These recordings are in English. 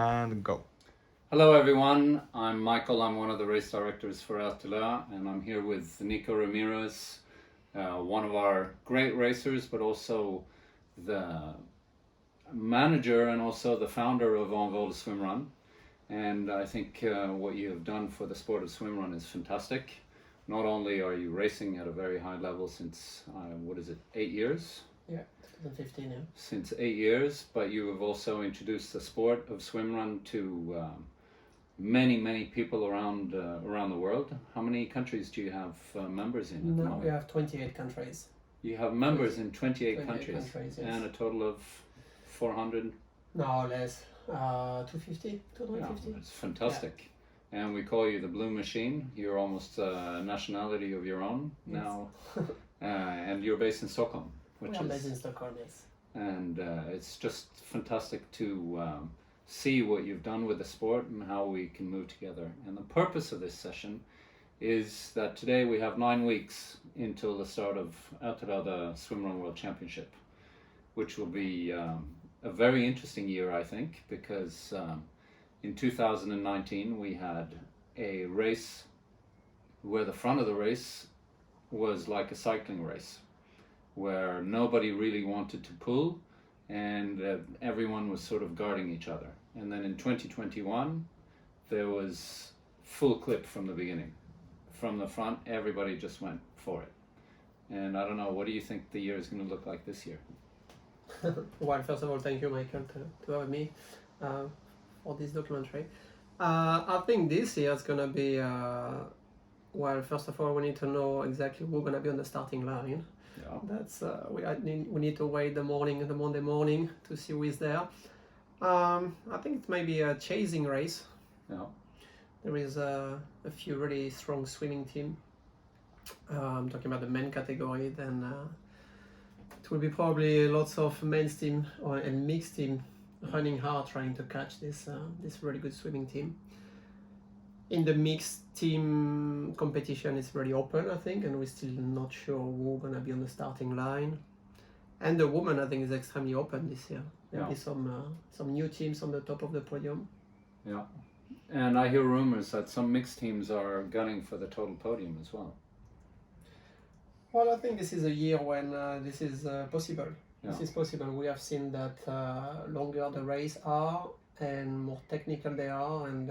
and go. Hello everyone, I'm Michael, I'm one of the race directors for Ötillö, and I'm here with Nicolas Remires, one of our great racers, but also the manager and also the founder of Envol Swimrun. And I think what you have done for the sport of swimrun is fantastic. Not only are you racing at a very high level since, 8 years? Yeah, 2015, yeah. Since 8 years, but you have also introduced the sport of swimrun to many people around the world. How many countries do you have members in at the No, moment? we have 28 countries. You have members in 28 countries, countries, yes. And a total of 400? No, less. 250, 250. Yeah, it's fantastic. Yeah. And we call you the Blue Machine. You're almost a nationality of your own now. And you're based in Stockholm. We are based in Stockholm, yes. And it's just fantastic to see what you've done with the sport and how we can move together. And the purpose of this session is that today we have 9 weeks until the start of Ötillö the Swimrun World Championship, which will be a very interesting year, I think, because in 2019 we had a race where the front of the race was like a cycling race, where nobody really wanted to pull and everyone was sort of guarding each other. And then in 2021 there was full clip from the beginning. From the front, everybody just went for it. And I don't know, what do you think the year is going to look like this year? Well, first of all, thank you, Michael, to have me for this documentary. I think this year is going to be, well, first of all, we need to know exactly who's going to be on the starting line. Yeah. That's we need to wait the Monday morning to see who is there. I think it may be a chasing race. Yeah. There is a few really strong swimming team. I'm talking about the men category. Then it will be probably lots of men's team and mixed team running hard trying to catch this really good swimming team. In the mixed team competition, it's very open, I think, and we're still not sure who's gonna be on the starting line. And the woman, I think, is extremely open this year. There'll be some new teams on the top of the podium. Yeah. And I hear rumors that some mixed teams are gunning for the total podium as well. Well, I think this is a year when this is possible. Yeah. This is possible. We have seen that longer the race are and more technical they are, and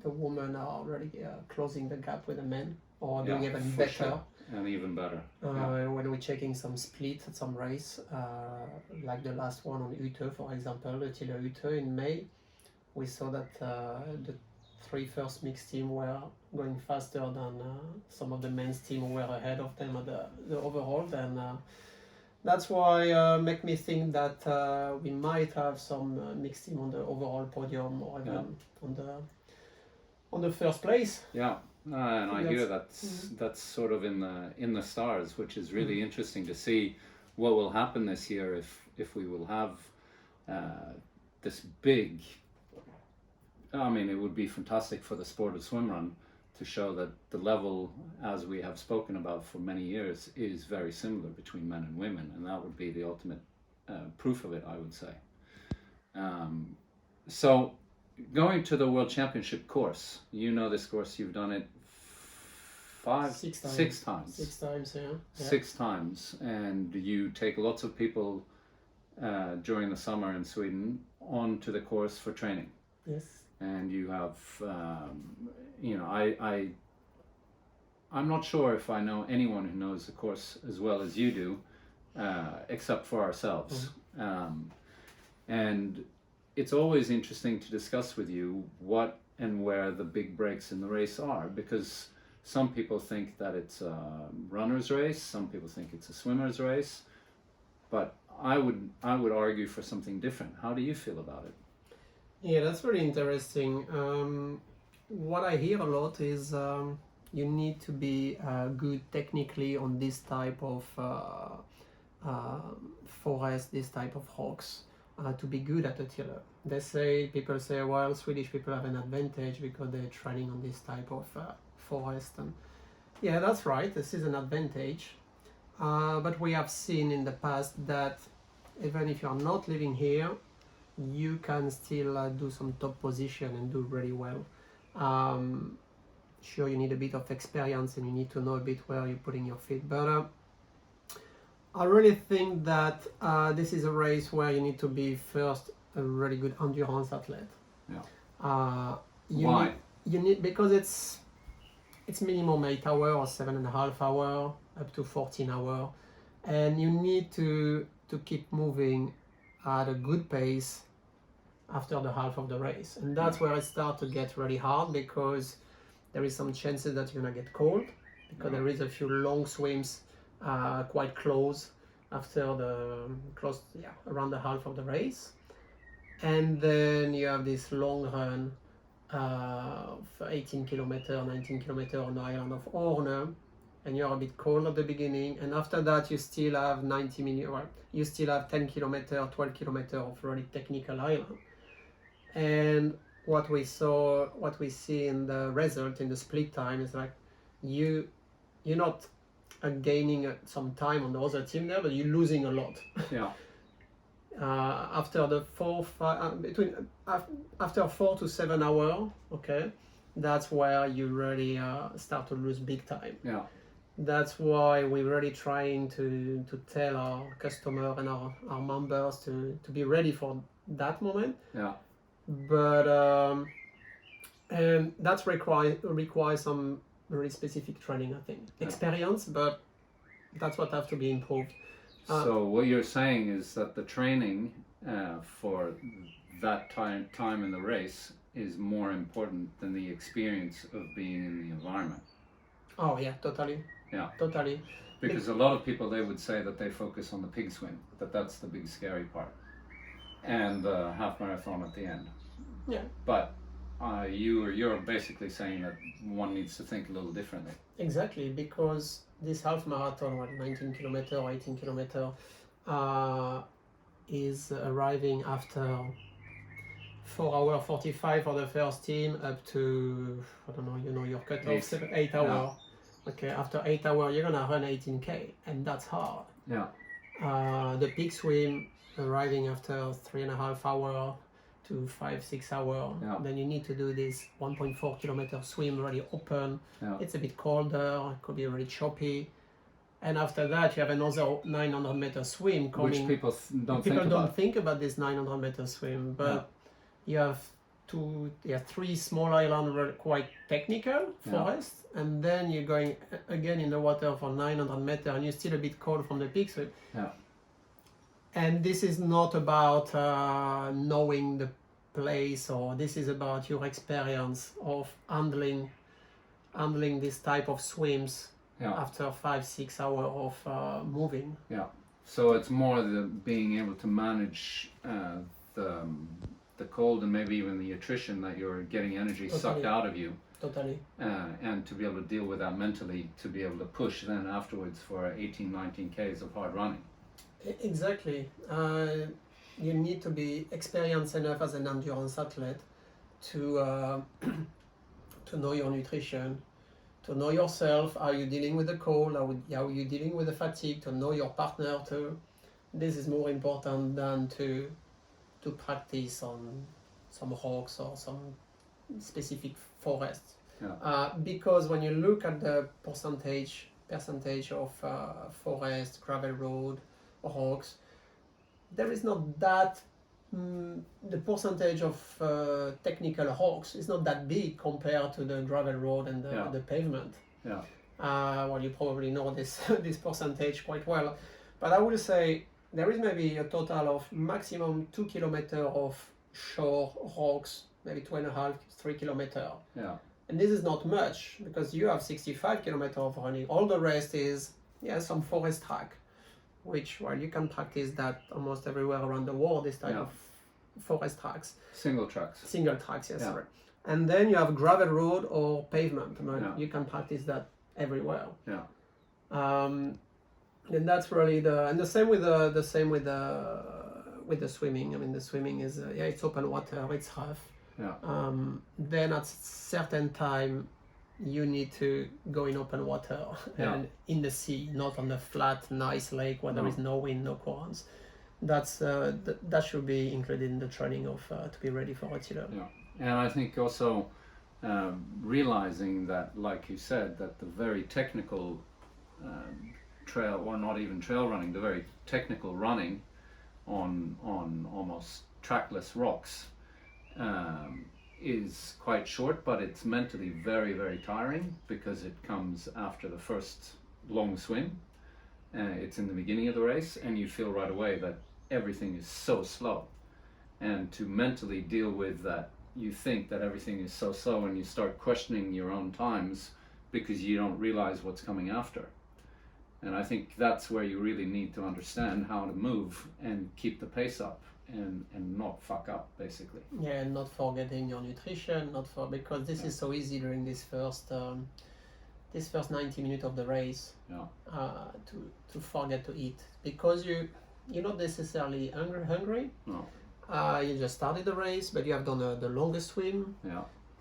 the women are really closing the gap with the men, or doing even better. Sure. And even better. When we're checking some split at some race, like the last one on Ötillö, for example, Ötillö WC in May, we saw that the 3 first mixed team were going faster than some of the men's team who were ahead of them at the overall. And that's why make me think that we might have some mixed team on the overall podium, or even on the first place. Yeah. And I hear that's sort of in the stars, which is really interesting to see what will happen this year if we will have this big. I mean, it would be fantastic for the sport of swimrun to show that the level, as we have spoken about for many years, is very similar between men and women, and that would be the ultimate proof of it, I would say. So, going to the World Championship course, you know this course, you've done it 6 times. 6 times. 6 times, yeah. 6 times, and you take lots of people during the summer in Sweden onto the course for training. Yes. And you have, I'm not sure if I know anyone who knows the course as well as you do, except for ourselves. And it's always interesting to discuss with you what and where the big breaks in the race are, because some people think that it's a runner's race, some people think it's a swimmer's race, but I would argue for something different. How do you feel about it? Yeah, that's very interesting. What I hear a lot is you need to be good technically on this type of forest, this type of rocks, to be good at Ötillö. People say, well, Swedish people have an advantage because they're training on this type of forest. And yeah, that's right, this is an advantage. But we have seen in the past that even if you are not living here, you can still do some top position and do really well. Sure, you need a bit of experience and you need to know a bit where you're putting your feet, but I really think that this is a race where you need to be first a really good endurance athlete. Yeah. Why? You need, because it's minimum 8 hours or 7.5 hours up to 14 hours, and you need to keep moving at a good pace after the half of the race, and that's where it starts to get really hard, because there is some chances that you're gonna get cold, because there is a few long swims quite close after around the half of the race, and then you have this long run for 18 kilometers, 19 kilometers on the island of Orne, and you're a bit cold at the beginning, and after that you still have 90 minutes, well, you still have 10 kilometers, 12 kilometers of really technical island. And what we see in the result in the split time is like you're not gaining some time on the other team there, but you're losing a lot. Yeah. After the after 4 to 7 hours, okay, that's where you really start to lose big time. Yeah. That's why we're really trying to tell our customer and our members to be ready for that moment. Yeah. But and that requires some very specific training, I think. Experience, but that's what has to be improved. So what you're saying is that the training for that time in the race is more important than the experience of being in the environment. Oh yeah, totally. Yeah. Totally. Because a lot of people, they would say that they focus on the pig swim, that's the big scary part, and the half marathon at the end. Yeah. But you're basically saying that one needs to think a little differently. Exactly, because this half marathon, 19 kilometers or 18 kilometers, is arriving after 4 hours 45 for the first team, up to, I don't know, your cutoff, 8 hours. Yeah. Okay, after 8 hours, you're gonna run 18K, and that's hard. Yeah. The pig swim arriving after 3.5 hours to 5-6 hours. Yeah. Then you need to do this 1.4 kilometer swim really open. Yeah. It's a bit colder, it could be really choppy. And after that, you have another 900 meter swim coming. Which people don't think about this 900 meter swim, but you have 3 small islands, quite technical forest, and then you're going again in the water for 900 meters, and you're still a bit cold from the peak. So, and this is not about knowing the place, or this is about your experience of handling this type of swims after 5-6 hours of moving. Yeah. So it's more the being able to manage the cold and maybe even the attrition, that you're getting energy sucked out of you. Totally. And to be able to deal with that mentally, to be able to push then afterwards for 18-19 Ks of hard running. Exactly. You need to be experienced enough as an endurance athlete to know your nutrition, to know yourself, how you're dealing with the cold, how you're dealing with the fatigue, to know your partner too. This is more important than to practice on some rocks or some specific forest. Because when you look at the percentage of forest, gravel road, rocks, there is not that the percentage of technical rocks is not that big compared to the gravel road and the pavement. Well, you probably know this this percentage quite well, but I would say there is maybe a total of maximum 2 kilometers of shore rocks, maybe 2.5-3 kilometers. And this is not much, because you have 65 kilometers of running. All the rest is some forest track, which, well, you can practice that almost everywhere around the world, this type of forest tracks. Single tracks, yes. Sorry. And then you have gravel road or pavement. You can practice that everywhere. And that's really the same with the swimming. I mean, the swimming is it's open water, it's rough. Then at certain time you need to go in open water and in the sea, not on the flat, nice lake where there is no wind, no currents. that should be included in the training of to be ready for Ötillö. Yeah, and I think also realizing that, like you said, that the very technical trail, or not even trail running, the very technical running on almost trackless rocks is quite short, but it's mentally very, very tiring because it comes after the first long swim. It's in the beginning of the race, and you feel right away that everything is so slow. And to mentally deal with that, you think that everything is so slow, and you start questioning your own times because you don't realize what's coming after. And I think that's where you really need to understand how to move and keep the pace up and not fuck up, basically. Yeah, and not forgetting your nutrition, because this is so easy during this first 90 minutes of the race, to forget to eat, because you're not necessarily hungry. No. You just started the race, but you have done the longest swim,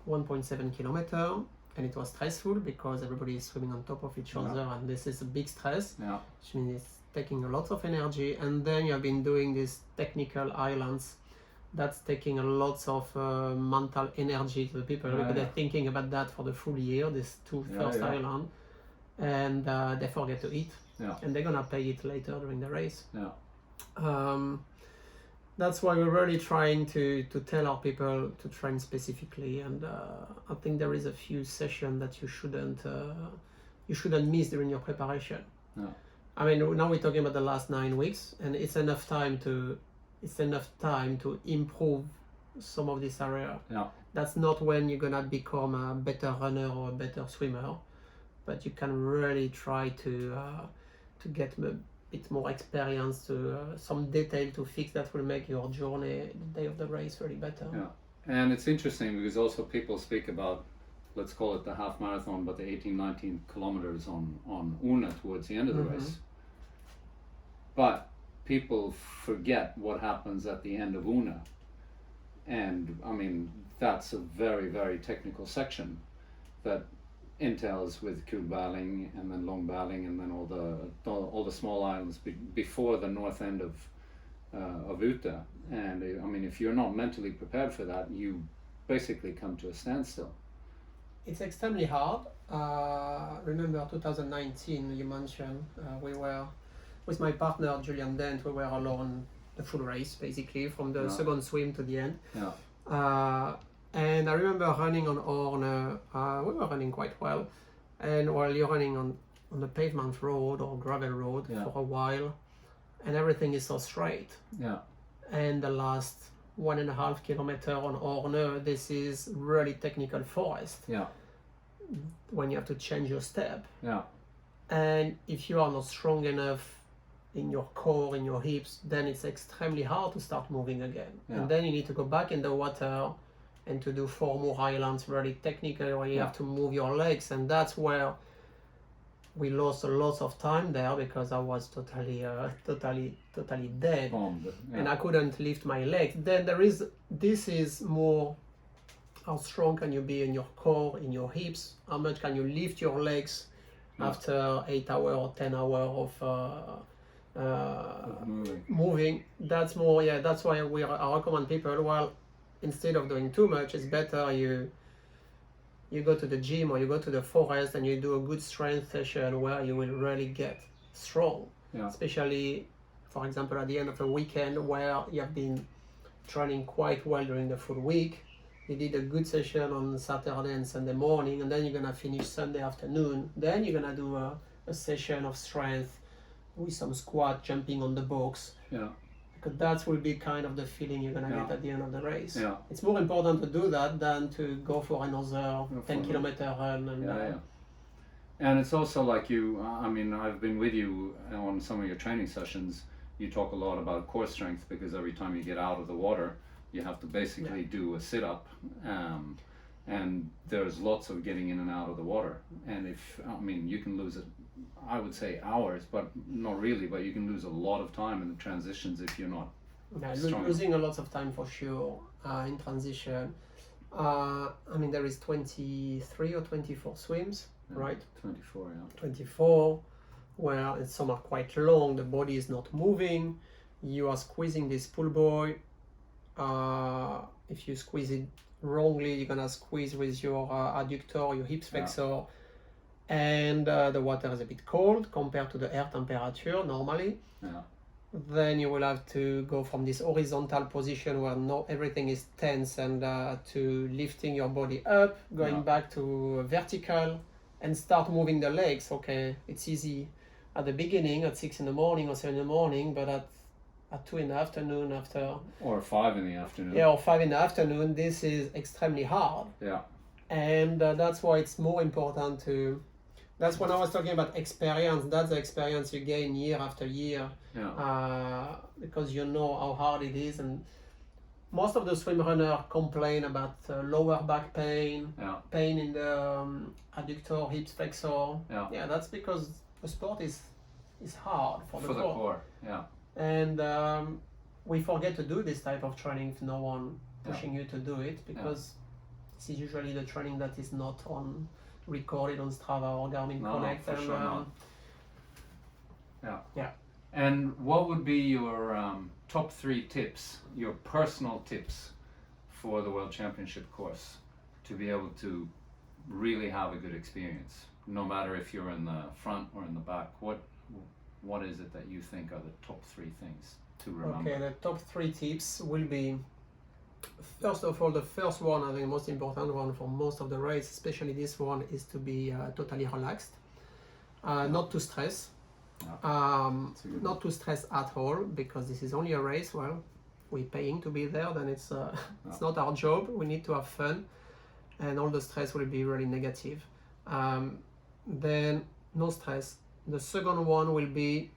1.7 kilometer, and it was stressful because everybody is swimming on top of each other, and this is a big stress, which means it's taking a lot of energy. And then you have been doing these technical islands that's taking a lot of mental energy to the people, because they're thinking about that for the full year, this first island, and they forget to eat, and they're gonna pay it later during the race. That's why we're really trying to tell our people to train specifically, and I think there is a few sessions that you shouldn't miss during your preparation. I mean, now we're talking about the last 9 weeks, and it's enough time to improve some of this area. That's not when you're gonna become a better runner or a better swimmer, but you can really try to get a bit more experience, to some detail to fix that will make your journey, the day of the race, really better. And it's interesting because also people speak about, let's call it the half marathon, but the 18-19 kilometers on Una towards the end of the race. But people forget what happens at the end of Una. And I mean, that's a very, very technical section that entails with Kulbaling and then Långbaling and then all the small islands before the north end of Ötillö. And I mean, if you're not mentally prepared for that, you basically come to a standstill. It's extremely hard. Remember 2019, you mentioned, we were with my partner Julian Dent, we were alone the full race, basically, from the second swim to the end. And I remember running on Orne, we were running quite well, and while you're running on the pavement road or gravel road for a while, and everything is so straight. And the last 1.5 kilometer on Orne, this is really technical forest. When you have to change your step. And if you are not strong enough in your core, in your hips, then it's extremely hard to start moving again. And then you need to go back in the water and to do 4 more islands, really technical, where you have to move your legs. And that's where we lost a lot of time there, because I was totally dead. And I couldn't lift my legs. Then this is more, how strong can you be in your core, in your hips? How much can you lift your legs after 8 hours or 10 hours of moving? That's more, that's why I recommend people, well, instead of doing too much, it's better you go to the gym or you go to the forest and you do a good strength session where you will really get strong. Especially, for example, at the end of a weekend where you have been training quite well during the full week. You did a good session on Saturday and Sunday morning, and then you're gonna finish Sunday afternoon. Then you're gonna do a session of strength with some squat, jumping on the box. Because that will be kind of the feeling you're gonna get at the end of the race. It's more important to do that than to go for another 10-kilometer run. And it's also like I mean, I've been with you on some of your training sessions. You talk a lot about core strength, because every time you get out of the water, you have to basically do a sit-up. And there's lots of getting in and out of the water. And you can lose it, I would say hours, but not really, but you can lose a lot of time in the transitions if you're not strong. Losing a lot of time for sure in transition. I mean, there is 23 or 24 swims, right? 24, 24, where some are quite long, the body is not moving, you are squeezing this pull buoy. If you squeeze it wrongly, you're gonna squeeze with your adductor, your hip flexor, and the water is a bit cold compared to the air temperature normally. Yeah. Then you will have to go from this horizontal position where everything is tense and to lifting your body up, going back to vertical, and start moving the legs. Okay, it's easy at the beginning at 6 in the morning or 7 in the morning, but at 2 in the afternoon after... Or 5 in the afternoon. Yeah, or 5 in the afternoon, this is extremely hard. Yeah. And that's why it's more important to... That's when I was talking about experience. That's the experience you gain year after year. Yeah. Because you know how hard it is. And most of the swim runners complain about lower back pain, pain in the adductor, hip flexor. Yeah, that's because the sport is hard for the core. Yeah. And we forget to do this type of training if no one pushing you to do it, because this is usually the training that is not recorded on Strava or Garmin Connect. For sure not. Yeah. And what would be your top 3 tips, your personal tips for the World Championship course to be able to really have a good experience, no matter if you're in the front or in the back? What is it that you think are the top 3 things to remember? Okay, the top 3 tips will be, first of all, the first one, I think the most important one for most of the race, especially this one, is to be totally relaxed, not to stress, not to stress at all, because this is only a race. Well, we're paying to be there, then it's not our job. We need to have fun, and all the stress will be really negative. Then no stress. The second one will be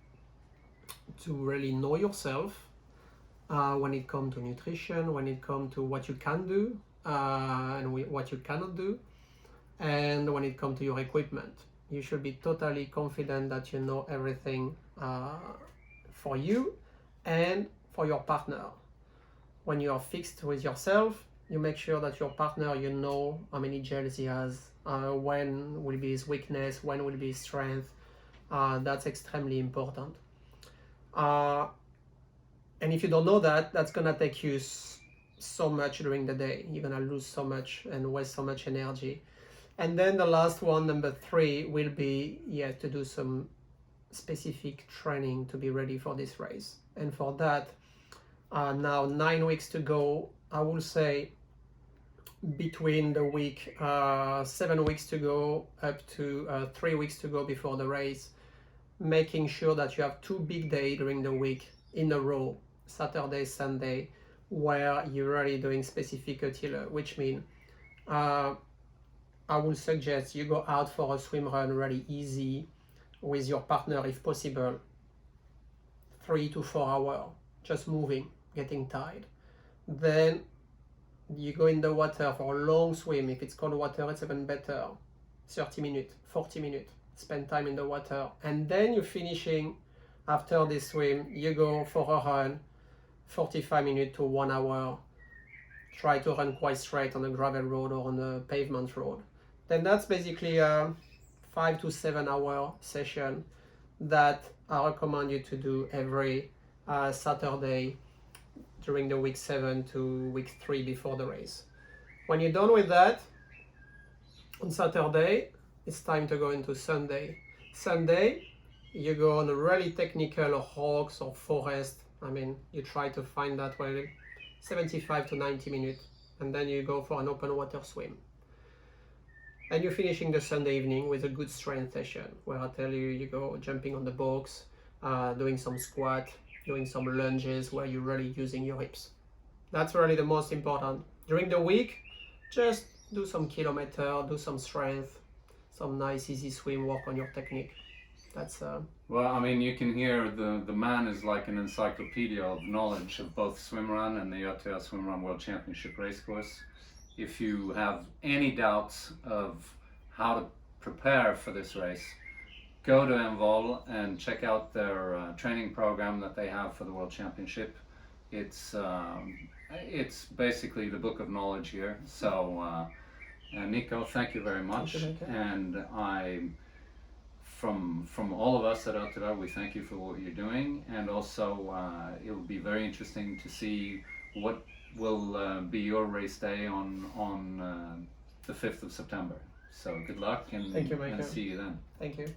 to really know yourself when it comes to nutrition, when it comes to what you can do and what you cannot do, and when it comes to your equipment. You should be totally confident that you know everything for you and for your partner. When you are fixed with yourself, you make sure that your partner, you know how many gels he has, when will be his weakness, when will be his strength. That's extremely important. And if you don't know that, that's gonna take you so much during the day. You're gonna lose so much and waste so much energy. And then the last one, number 3, will be to do some specific training to be ready for this race. And for that, now 9 weeks to go, I will say between the week 7 weeks to go up to 3 weeks to go before the race, making sure that you have 2 big days during the week in a row, Saturday, Sunday, where you're really doing specific Ötillö, which means I would suggest you go out for a swim run really easy with your partner if possible, 3 to 4 hours, just moving, getting tired. Then you go in the water for a long swim. If it's cold water, it's even better. 30 minutes, 40 minutes, spend time in the water. And then you're finishing, after this swim, you go for a run, 45 minutes to 1 hour. Try to run quite straight on a gravel road or on a pavement road. Then that's basically a 5 to 7 hour session that I recommend you to do every Saturday during the week 7 to week 3 before the race. When you're done with that, on Saturday, it's time to go into Sunday. Sunday, you go on a really technical rocks or forest. I mean, you try to find that way, 75 to 90 minutes, and then you go for an open water swim. And you're finishing the Sunday evening with a good strength session, where I tell you, you go jumping on the box, doing some squat, doing some lunges, where you're really using your hips. That's really the most important. During the week, just do some kilometer, do some strength, some nice easy swim, work on your technique. That's Well, I mean, you can hear the man is like an encyclopedia of knowledge of both Swimrun and the Ötillö Swimrun World Championship racecourse. If you have any doubts of how to prepare for this race, go to Envol and check out their training program that they have for the World Championship. It's basically the book of knowledge here. So, Nico, thank you very much. Thank you. And I'm from all of us at Ötillö, we thank you for what you're doing, and also it will be very interesting to see what will be your race day on the 5th of September. So good luck, and, Thank you, Michael. and see you then. Thank you.